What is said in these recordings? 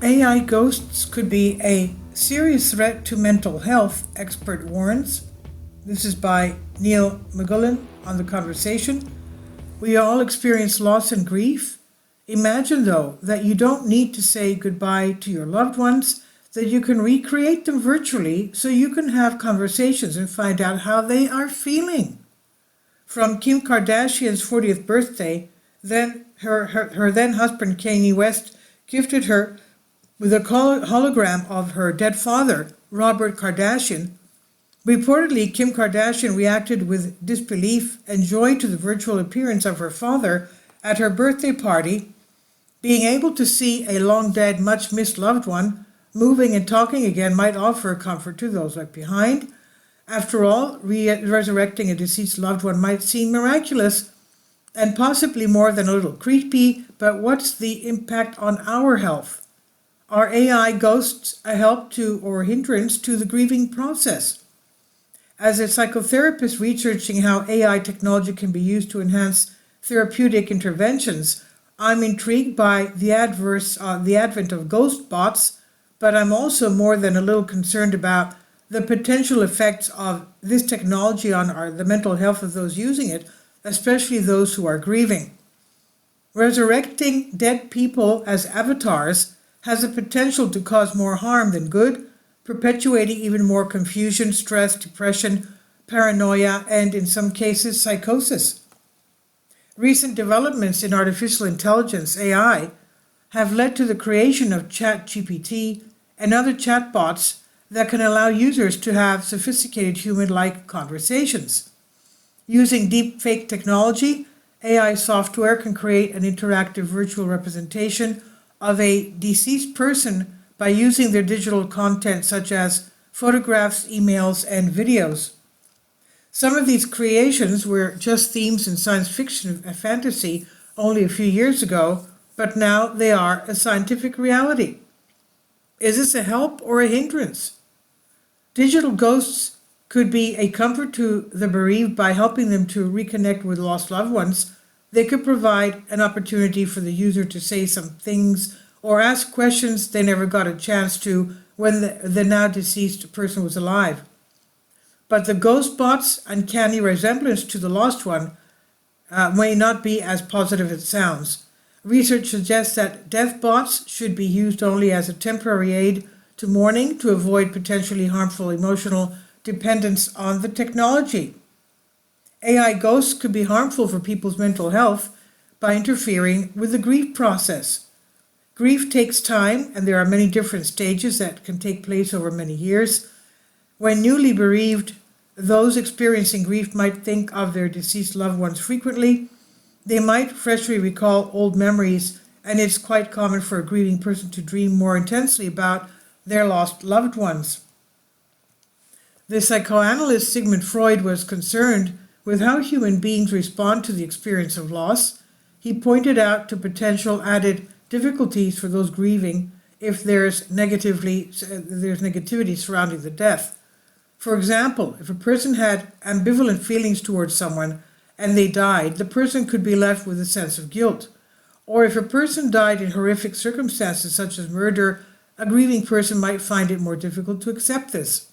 AI ghosts could be a serious threat to mental health, expert warns. This is by Neil McGullen on The Conversation. We all experience loss and grief. Imagine, though, that you don't need to say goodbye to your loved ones, that you can recreate them virtually so you can have conversations and find out how they are feeling. From Kim Kardashian's 40th birthday, then her then husband Kanye West gifted her with a hologram of her dead father, Robert Kardashian. Reportedly, Kim Kardashian reacted with disbelief and joy to the virtual appearance of her father at her birthday party. Being able to see a long dead, much missed loved one moving and talking again might offer comfort to those left behind. After all, resurrecting a deceased loved one might seem miraculous and possibly more than a little creepy, but what's the impact on our health? Are AI ghosts a help to or hindrance to the grieving process? As a psychotherapist researching how AI technology can be used to enhance therapeutic interventions, I'm intrigued by the advent of ghost bots, but I'm also more than a little concerned about the potential effects of this technology on the mental health of those using it, especially those who are grieving. Resurrecting dead people as avatars has the potential to cause more harm than good, perpetuating even more confusion, stress, depression, paranoia, and in some cases, psychosis. Recent developments in artificial intelligence, AI, have led to the creation of ChatGPT and other chatbots that can allow users to have sophisticated human-like conversations. Using deepfake technology, AI software can create an interactive virtual representation of a deceased person by using their digital content such as photographs, emails, and videos. Some of these creations were just themes in science fiction and fantasy only a few years ago, but now they are a scientific reality. Is this a help or a hindrance? Digital ghosts could be a comfort to the bereaved by helping them to reconnect with lost loved ones. They could provide an opportunity for the user to say some things or ask questions they never got a chance to when the now deceased person was alive. But the ghost bot's uncanny resemblance to the lost one may not be as positive as it sounds. Research suggests that death bots should be used only as a temporary aid to mourning to avoid potentially harmful emotional dependence on the technology. AI ghosts could be harmful for people's mental health by interfering with the grief process. Grief takes time, and there are many different stages that can take place over many years. When newly bereaved, those experiencing grief might think of their deceased loved ones frequently. They might freshly recall old memories, and it's quite common for a grieving person to dream more intensely about their lost loved ones. The psychoanalyst Sigmund Freud was concerned with how human beings respond to the experience of loss. He pointed out to potential added difficulties for those grieving if there's negativity surrounding the death. For example, if a person had ambivalent feelings towards someone and they died, the person could be left with a sense of guilt. Or if a person died in horrific circumstances such as murder, a grieving person might find it more difficult to accept this.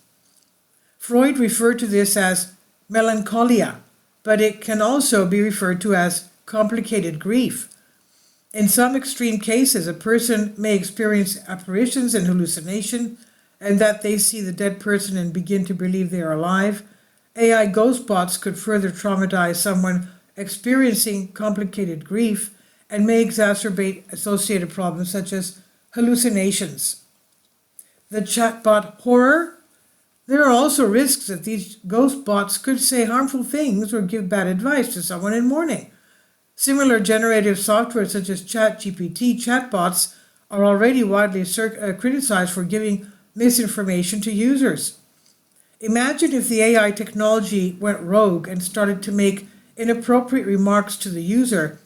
Freud referred to this as melancholia, but it can also be referred to as complicated grief. In some extreme cases, a person may experience apparitions and hallucination, and that they see the dead person and begin to believe they are alive. AI ghost bots could further traumatize someone experiencing complicated grief and may exacerbate associated problems such as hallucinations. The chatbot horror. There are also risks that these ghost bots could say harmful things or give bad advice to someone in mourning. Similar generative software such as ChatGPT chatbots are already widely criticized for giving misinformation to users. Imagine if the AI technology went rogue and started to make inappropriate remarks to the user,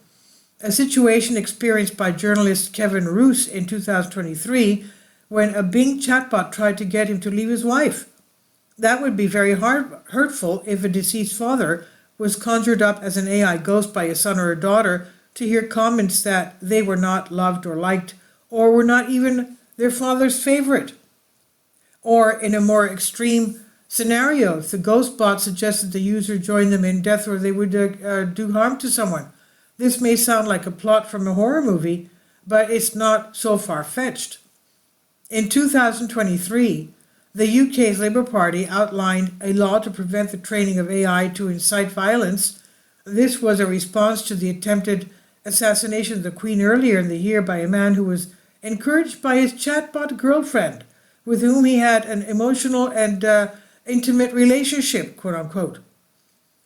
a situation experienced by journalist Kevin Roose in 2023 when a Bing chatbot tried to get him to leave his wife. That would be very hurtful if a deceased father was conjured up as an AI ghost by a son or a daughter to hear comments that they were not loved or liked, or were not even their father's favorite. Or in a more extreme scenario, if the ghost bot suggested the user join them in death or they would do harm to someone. This may sound like a plot from a horror movie, but it's not so far-fetched. In 2023, the UK's Labour Party outlined a law to prevent the training of AI to incite violence. This was a response to the attempted assassination of the Queen earlier in the year by a man who was encouraged by his chatbot girlfriend, with whom he had an emotional and intimate relationship, quote unquote.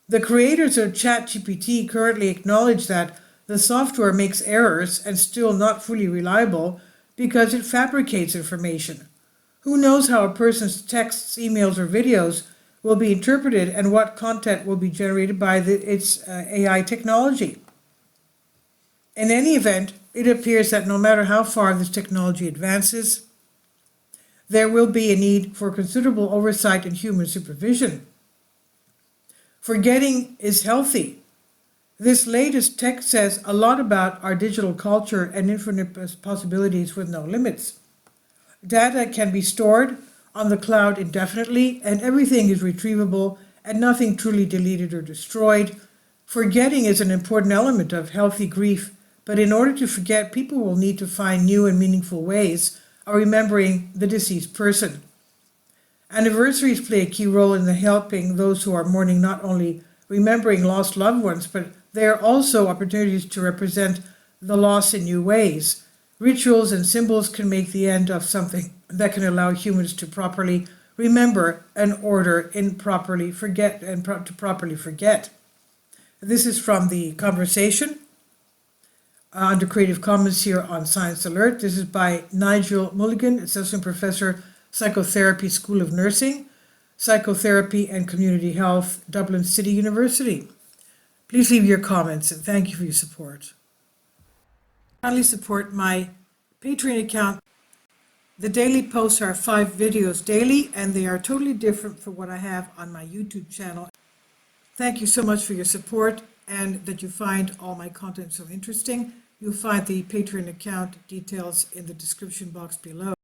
The creators of ChatGPT currently acknowledge that the software makes errors and still not fully reliable because it fabricates information. Who knows how a person's texts, emails, or videos will be interpreted and what content will be generated by its AI technology. In any event, it appears that no matter how far this technology advances, there will be a need for considerable oversight and human supervision. Forgetting is healthy. This latest tech says a lot about our digital culture and infinite possibilities with no limits. Data can be stored on the cloud indefinitely, and everything is retrievable and nothing truly deleted or destroyed. Forgetting is an important element of healthy grief, but in order to forget, people will need to find new and meaningful ways of remembering the deceased person. Anniversaries play a key role in helping those who are mourning not only remembering lost loved ones, but they are also opportunities to represent the loss in new ways. Rituals and symbols can make the end of something that can allow humans to properly remember and order in properly forget and to properly forget. This is from the conversation under Creative Commons here on Science Alert. This is by Nigel Mulligan, Assistant Professor, Psychotherapy, School of Nursing, Psychotherapy and Community Health, Dublin City University. Please leave your comments and thank you for your support. Kindly support my Patreon account. The daily posts are 5 videos daily, and they are totally different from what I have on my YouTube channel. Thank you so much for your support and that you find all my content so interesting. You'll find the Patreon account details in the description box below.